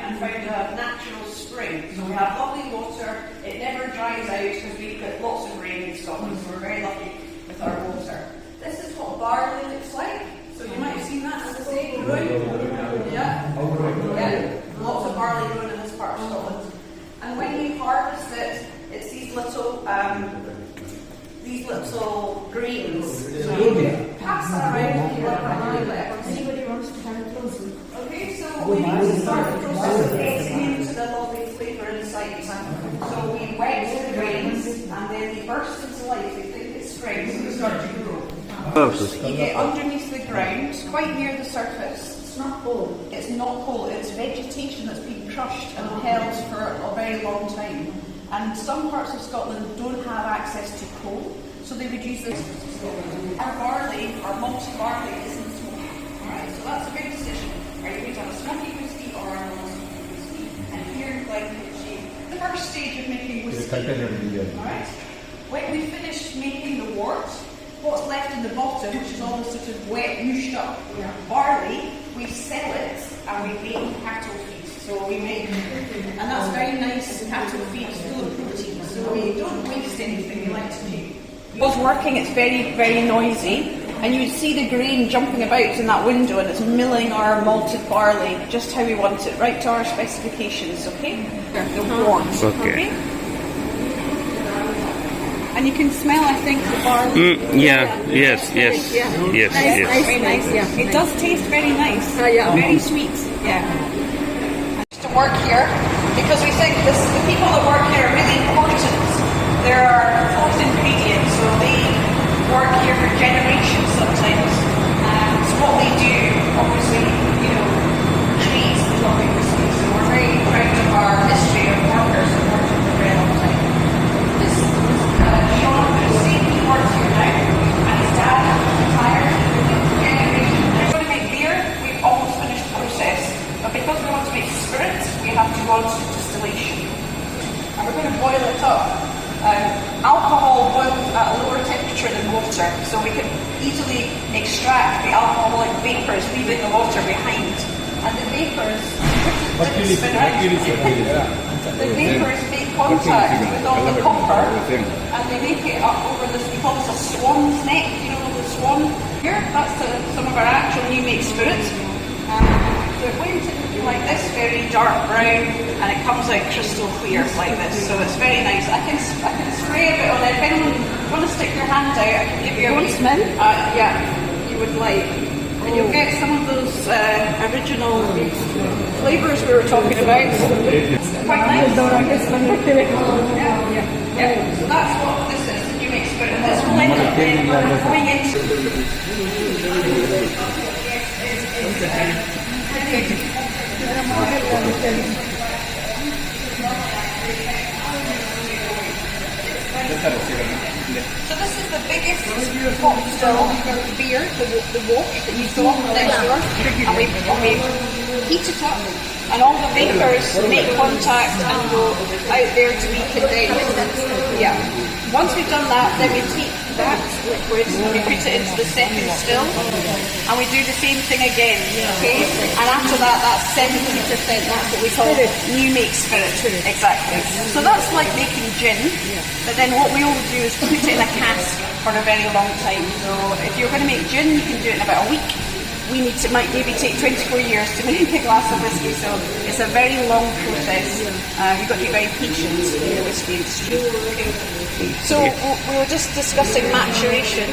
and found a natural spring. So we have lovely water. It never dries out because we've got lots of rain in Scotland, so we're very lucky with our water. This is what barley looks like. So you might have seen that as I say, growing. Yeah. Lots of barley growing in this part of Scotland. And when you harvest it, it's these little grains. So you can pass that around if you want to. Anybody wants to have it closer? Okay, so we need to start the process of getting into the lovely flavour inside. So we wet the grains and then they burst into life. They think it's spring, so they start to grow. You get underneath the ground, quite near the surface. It's not cold. It's not coal, it's vegetation that's been crushed and held for a very long time. And some parts of Scotland don't have access to coal, so they would use this. Our barley, our malted barley, isn't smoky. Alright, so that's a big decision. Are you going to have a smoky whiskey or a non-smoky whiskey? And here in Glenkinchie, the first stage of making whiskey. Alright? When we finish making the wort, what's left in the bottom, which is all sort of wet, mushed up barley, we sell it and we make cattle feed. So we make, and that's very nice cattle feed, full of protein. So we don't waste anything, we like to do. Whilst working, it's very, very noisy, and you see the grain jumping about in that window, and it's milling our malted barley just how we want it, right to our specifications, okay? The wort, okay? And you can smell, I think, the barley. Yes. Very nice. Yeah. It does taste very nice. Very sweet. Yeah. To work here, because we think the people that work here are really important. They're our fourth ingredient, so they work here for generations sometimes. So what they do, obviously, creates the lovely whiskey. So we're very proud of our history of workers who worked for a very long time. This Sean, he works here now, and his dad retired for generations. We're going to make beer. We've almost finished the process, but because we want to make spirit, we have to go on to distillation. And we're going to boil it up. Alcohol boils at a lower temperature than water, so we can easily extract the alcoholic vapours, leaving the water behind. And the vapours, the vapours make contact with all the copper, and they make it up over this, we call this a swan's neck, the swan here, that's some of our actual new make spirit. So it went in like this, very dark brown, and it comes out crystal clear like this. So it's very nice. I can spray a bit on it. If anyone want to stick your hand out, I can give you a wee smell. You would like, and you'll get some of those original flavours we were talking about. It's quite nice. So that's what this is. The new mix spirit, and this will end up going into. So this is the biggest pot still beer, the wash that you saw next door, and we heat it up, and all the vapours make contact and go out there to be condensed. Yeah. Once we've done that, then we take that liquid and we put it into the second still, and we do the same thing again, okay? And after that, that's 70%, that's what we call new make spirit. Exactly. So that's like making gin, but then what we all do is put it in a cask for a very long time. So if you're going to make gin, you can do it in about a week. Might maybe take 24 years to make a glass of whiskey, so it's a very long process. You've got to be very patient in the whiskey industry. So we were just discussing maturation,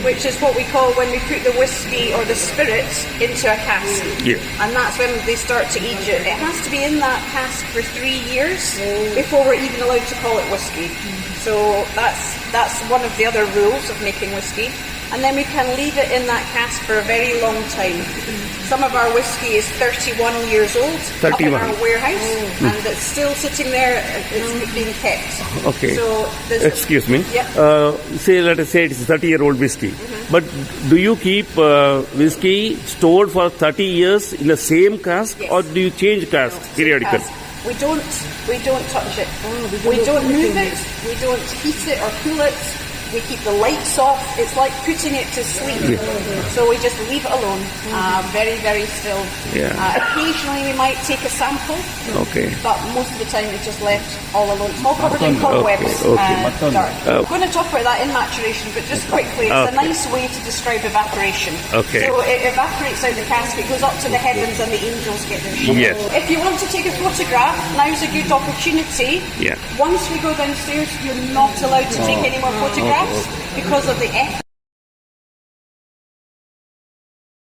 which is what we call when we put the whiskey or the spirit into a cask, and that's when they start to age it. It has to be in that cask for 3 years before we're even allowed to call it whiskey. So that's one of the other rules of making whiskey. And then we can leave it in that cask for a very long time. Some of our whiskey is 31 years old up in our warehouse, and it's still sitting there, it's being kept. Okay. So excuse me. Let us say it's a 30-year-old whiskey. But do you keep whiskey stored for 30 years in the same cask, or do you change cask periodically? We don't touch it. We don't move it. We don't heat it or cool it. We keep the lights off. It's like putting it to sleep. So we just leave it alone. Very, very still. Yeah. Occasionally we might take a sample. Okay. But most of the time it's just left all alone. It's all covered in cobwebs. Okay. Dirt. I'm going to talk about that in maturation, but just quickly, it's a nice way to describe evaporation. Okay. So it evaporates out the cask, it goes up to the heavens and the angels get their share. Yes. If you want to take a photograph, now's a good opportunity. Yeah. Once we go downstairs, you're not allowed to take any more photographs because of the ethics